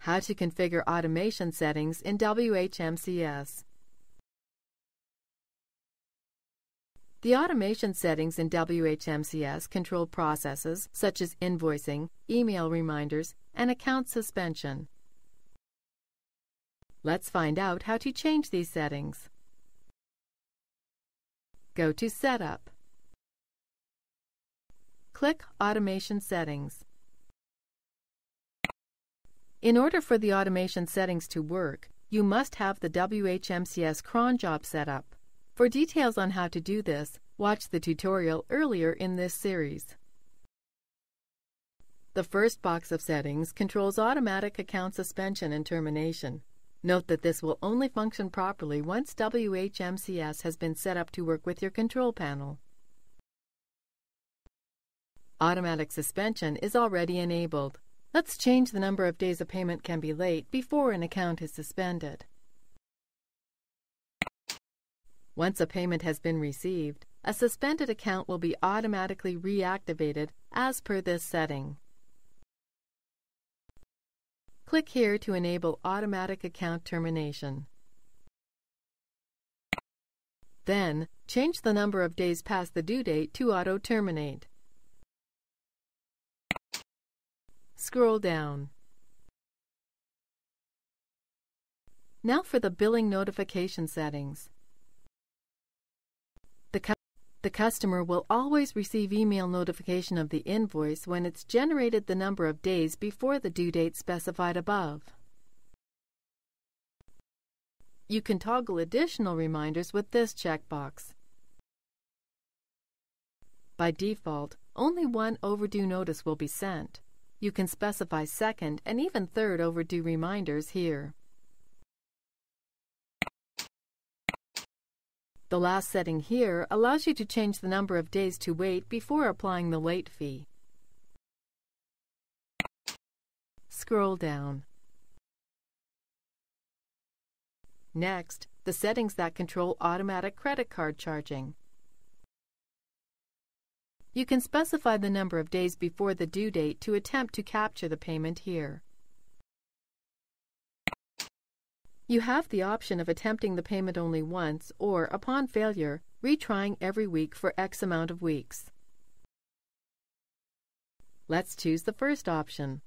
How to configure automation settings in WHMCS. The automation settings in WHMCS control processes such as invoicing, email reminders, and account suspension. Let's find out how to change these settings. Go to Setup. Click Automation Settings. In order for the automation settings to work, you must have the WHMCS cron job set up. For details on how to do this, watch the tutorial earlier in this series. The first box of settings controls automatic account suspension and termination. Note that this will only function properly once WHMCS has been set up to work with your control panel. Automatic suspension is already enabled. Let's change the number of days a payment can be late before an account is suspended. Once a payment has been received, a suspended account will be automatically reactivated as per this setting. Click here to enable automatic account termination. Then, change the number of days past the due date to auto-terminate. Scroll down. Now for the billing notification settings. The customer will always receive email notification of the invoice when it's generated the number of days before the due date specified above. You can toggle additional reminders with this checkbox. By default, only one overdue notice will be sent. You can specify second and even third overdue reminders here. The last setting here allows you to change the number of days to wait before applying the late fee. Scroll down. Next, the settings that control automatic credit card charging. You can specify the number of days before the due date to attempt to capture the payment here. You have the option of attempting the payment only once or, upon failure, retrying every week for X amount of weeks. Let's choose the first option.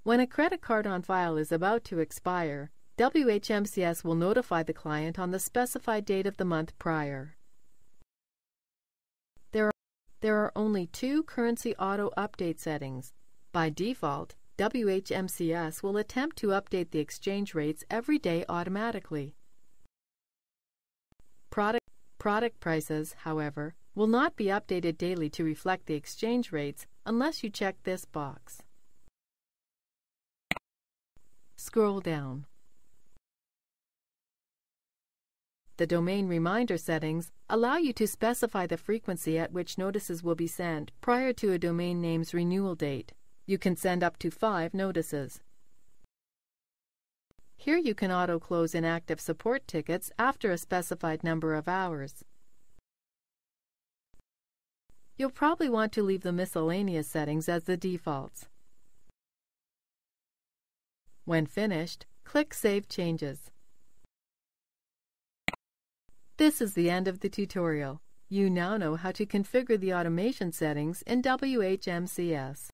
When a credit card on file is about to expire, WHMCS will notify the client on the specified date of the month prior. There are only two currency auto update settings. By default, WHMCS will attempt to update the exchange rates every day automatically. Product prices, however, will not be updated daily to reflect the exchange rates unless you check this box. Scroll down. The domain reminder settings allow you to specify the frequency at which notices will be sent prior to a domain name's renewal date. You can send up to 5 notices. Here you can auto-close inactive support tickets after a specified number of hours. You'll probably want to leave the miscellaneous settings as the defaults. When finished, click Save Changes. This is the end of the tutorial. You now know how to configure the automation settings in WHMCS.